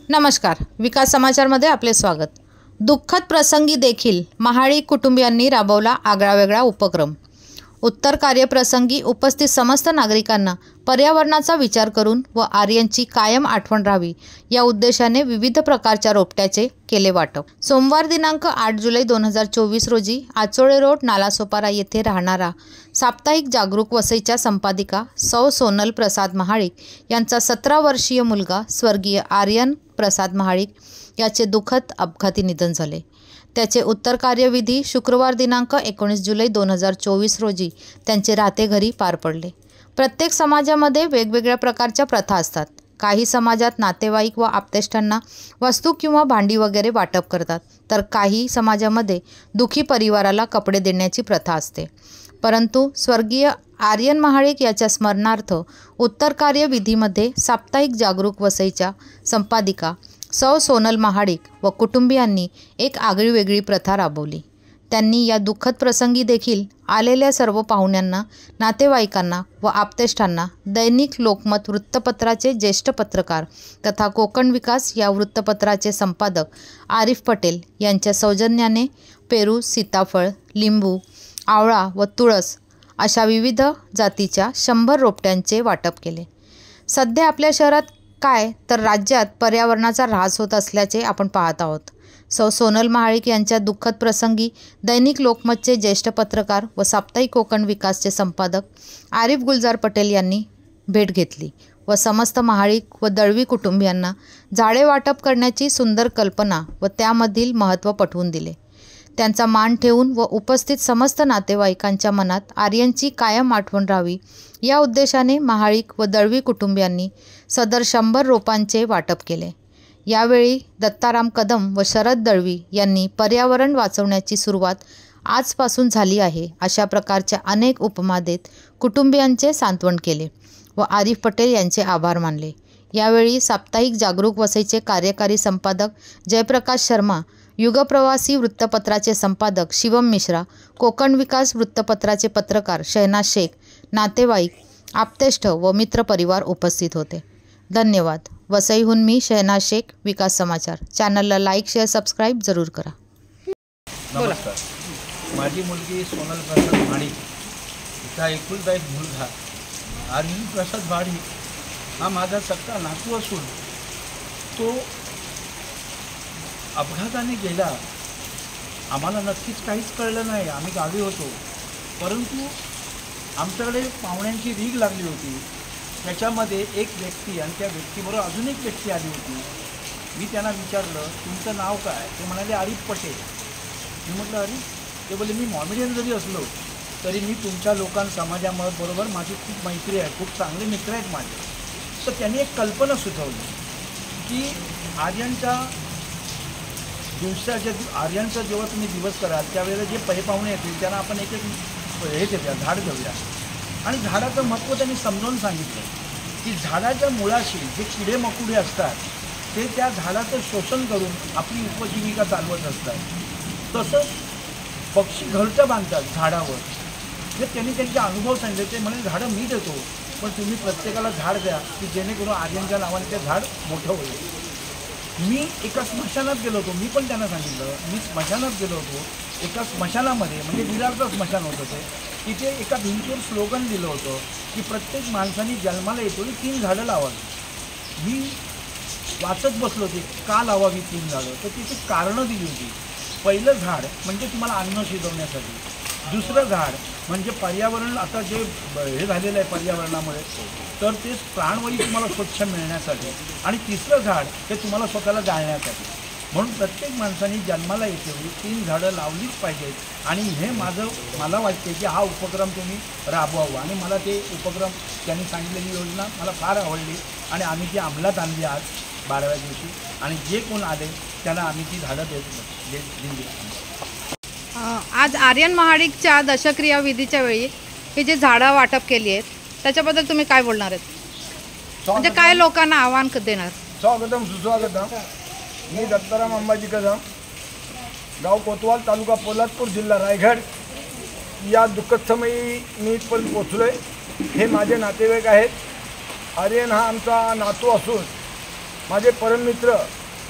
नमस्कार, विकास समाचारमध्ये आपले स्वागत। दुःखद प्रसंगी देखील महाडिक कुटुंबियांनी राबवला आगळावेगळा उपक्रम। उत्तर कार्यप्रसंगी उपस्थित समस्त नागरिकांना पर्यावरणाचा विचार करून व आर्यांची कायम आठवण राहावी या उद्देशाने विविध प्रकारच्या रोपट्याचे केले वाटप। सोमवार दिनांक 8 जुलै 2024 रोजी आचोळे रोड नालासोपारा येथे राहणारा साप्ताहिक जागरूक वसईच्या संपादिका सौ सोनल प्रसाद महाडिक यांचा 17 वर्षीय मुलगा स्वर्गीय आर्यन प्रसाद महाडिक याचे दुःखद अपघाती निधन झाले। त्याचे उत्तर कार्यविधी शुक्रवार दिनांक 19 जुलै 2024 रोजी त्यांचे राहते घरी पार पडले। प्रत्येक समाजामध्ये वेगवेगळ्या प्रकारच्या प्रथा असतात। काही समाजात नातेवाईक व आप्तेष्टांना वस्तू किंवा भांडी वगैरे वाटप करतात, तर काही समाजामध्ये दुखी परिवाराला कपडे देण्याची प्रथा असते। परंतु स्वर्गीय आर्यन महाडिक याच्या स्मरणार्थ उत्तर कार्यविधीमध्ये साप्ताहिक जागरूक वसईच्या संपादिका सौ सोनल महाडिक व कुटुंबियांनी एक आगळीवेगळी प्रथा राबवली। त्यांनी या दुःखद प्रसंगी देखील आलेल्या सर्व पाहुण्यांना, नातेवाईकांना व आप्तेष्टांना दैनिक लोकमत वृत्तपत्राचे ज्येष्ठ पत्रकार तथा कोकण विकास या वृत्तपत्राचे संपादक आरिफ पटेल यांच्या सौजन्याने पेरू, सीताफळ, लिंबू, आवळा व तुळस अशा विविध जातीच्या 100 रोपट्यांचे वाटप केले। सध्या आपल्या शहरात काय तर राज्यात पर्यावरणाचा ऱ्हास होत असल्याचे आपण पाहत आहोत। सौ सोनल महाडिक यांच्या दुःखद प्रसंगी दैनिक लोकमतचे ज्येष्ठ पत्रकार व साप्ताहिक कोकण विकासचे संपादक आरिफ गुलजार पटेल यांनी भेट घेतली व समस्त महाडिक व दळवी कुटुंबियांना झाडे वाटप करण्याची सुंदर कल्पना व त्यामधील महत्त्व पटवून दिले। त्यांचा मान ठेवून व उपस्थित समस्त नातेवाईकांच्या मनात आर्यांची कायम आठवण राहावी या उद्देशाने महाडिक व दळवी कुटुंबियांनी सदर 100 रोपांचे वाटप केले। यावेळी दत्ताराम कदम व शरद दळवी यांनी पर्यावरण वाचवण्याची सुरुवात आजपासून झाली आहे अशा प्रकारच्या अनेक उपमा देत कुटुंबियांचे सांत्वन केले व आरिफ पटेल यांचे आभार मानले। यावेळी साप्ताहिक जागरूक वसईचे कार्यकारी संपादक जयप्रकाश शर्मा, युगप्रवासी वृत्तपत्राचे संपादक शिवम मिश्रा, कोकण विकास वृत्तपत्राचे पत्रकार शहनाज शेख, नातेवाईक, आप्तेष्ट व मित्रपरिवार उपस्थित होते। धन्यवाद। वसईहून मी शहनाज शेख, विकास समाचार। चॅनलला लाईक, शेअर, सबस्क्राईब जरूर करा। नमस्कार। माझी मुलगी सोनल प्रसाद महाडिक, तिचा एकुलता एक मुलगा आर्यन प्रसाद महाडिक हा माझा सक्का नातू असून तो अपघाताने गेला। आम्हाला नक्कीच काहीच कळलं नाही, आम्ही गावी होतो, परंतु आमच्याकडे पाहुण्यांची रीग लागली होती। त्याच्यामध्ये एक व्यक्ती आणि त्या व्यक्तीबरोबर अजून एक व्यक्ती आली होती। मी त्यांना विचारलं, तुमचं नाव काय? ते म्हणाले आरिफ पटेल। मी म्हटलं अरे, ते बोलले मी मॉमेडियन जरी असलो तरी मी तुमच्या समाजाबरोबर माझी खूप मैत्री आहे, खूप चांगले मित्र आहेत माझे। तर त्यांनी एक कल्पना सुचवली की आर्यांचा जेव्हा तुम्ही दिवस कराल त्यावेळेला जे पाहुणे येतील त्यांना आपण एक हे देऊया, झाड देऊया। आणि झाडाचं महत्त्व त्यांनी समजावून सांगितलं की झाडाच्या मुळाशी जे किडे मकुडे असतात ते त्या झाडाचं शोषण करून आपली उपजीविका चालवत असतात। तसंच पक्षी घरटं बांधतात झाडावर। जे त्यांनी त्यांचे अनुभव सांगितले, ते म्हणे झाडं मी देतो, पण तुम्ही प्रत्येकाला झाड द्या की जेणेकरून आर्यांच्या नावाने ते झाड मोठं होईल। मी एका स्मशानात गेलो होतो, मी पण त्यांना सांगितलं, मी स्मशानात गेलो होतो। एका स्मशानामध्ये म्हणजे विरारचं स्मशान होतं ते, तिथे एका भिंतीवर स्लोगन दिलं होतं की प्रत्येक माणसाने जन्माला येतो 3 झाडं लावावी। मी वाचत बसलो होते का लावावी 3 झाडं, तर तिथे कारणं दिली होती। पहिलं झाड म्हणजे तुम्हाला अन्न शिजवण्यासाठी, दुसरं झाड म्हणजे पर्यावरण आता जे हे झालेलं आहे पर्यावरणामुळे, तर ते प्राणवायू तुम्हाला स्वच्छ मिळण्यासाठी, आणि तिसरं झाड हे तुम्हाला स्वतःला जाळण्यासाठी। म्हणून प्रत्येक माणसाने जन्माला येतेवेळी 3 झाडं लावलीच पाहिजेत। आणि हे मला वाटते की हा उपक्रम तुम्ही राबवावा, आणि मला ते उपक्रम त्यांनी सांगितलेली योजना मला फार आवडली आणि आम्ही ती अंमलात आणली आज 12व्या दिवशी, आणि जे कोण आले त्यांना आम्ही ती झाडं दिली। आज आर्यन महाडिकच्या दशक्रिया विधीच्या वेळी हे जे झाडं वाटप केली आहेत त्याच्याबद्दल तुम्ही काय बोलणार आहेत? म्हणजे काय लोकांना आव्हान देणार? स्वागतम सुस्वागतम। मी दत्ताराम अंबाजी कदम, गाव कोतवाल, तालुका पोलादपूर, जिल्हा रायगड या दुःखद समयी मी इथपर्यंत पोचलो आहे। हे माझे नातेवाईक आहेत। आर्यन हा आमचा नातू असून माझे परममित्र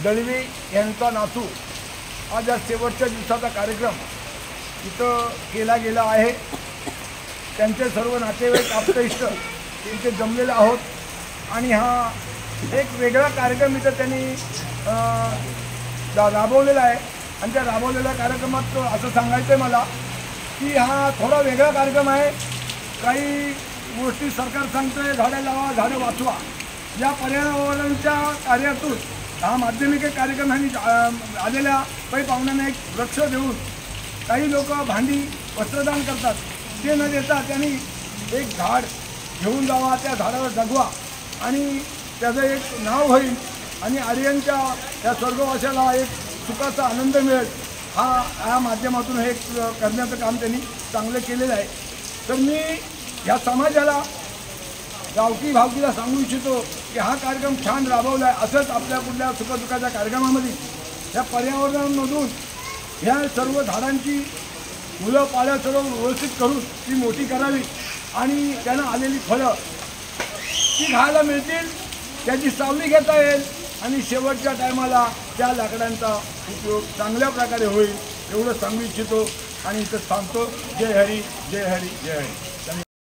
दळवी यांचा नातू आज या शेवटच्या दिवसाचा कार्यक्रम इथं केला गेला आहे. त्यांचे सर्व नातेवाईक आप्तइष्ट इथे जमलेले आहोत आणि हा एक वेगळा कार्यक्रम इथं त्यांनी राबवलेला आहे. आणि त्या राबवलेल्या कार्यक्रमात असं सांगायचं आहे मला की हा थोडा वेगळा कार्यक्रम आहे. काही गोष्टी सरकार सांगतं आहे झाडं लावा झाडं वाचवा, या पर्यावरणाच्या कार्यातून हा माध्यमिक कार्यक्रम ह्यांनी आलेल्या पै पाहुण्यांना एक वृक्ष देऊन काही लोक भांडी वस्त्रदान करतात, ते न देता त्यांनी एक झाड घेऊन जावा, त्या झाडावर जगवा आणि त्याचं एक नाव होईल आणि आर्यांच्या त्या स्वर्गवासाला एक सुखाचा आनंद मिळेल, या माध्यमातून हे करण्याचं काम त्यांनी चांगलं केलेलं आहे. तर मी या समाजाला गावकी भावकीला सांगू इच्छितो की हा कार्यक्रम छान राबवला आहे. असंच आपल्या कुठल्या सुखदुःखाच्या कार्यक्रमामध्ये या पर्यावरणामधून ह्या सर्व झाडांची मुलं पाळ्या सर्व व्यवस्थित करून ती मोठी करावी आणि त्यांना आलेली फळं ती खायला मिळतील, त्याची सावली घेता येईल आणि शेवटच्या टायमाला त्या लाकडांचा उपयोग चांगल्या प्रकारे होईल एवढं सांगू इच्छितो आणि इथं सांगतो. जय हरी, जय हरी, जय हरी.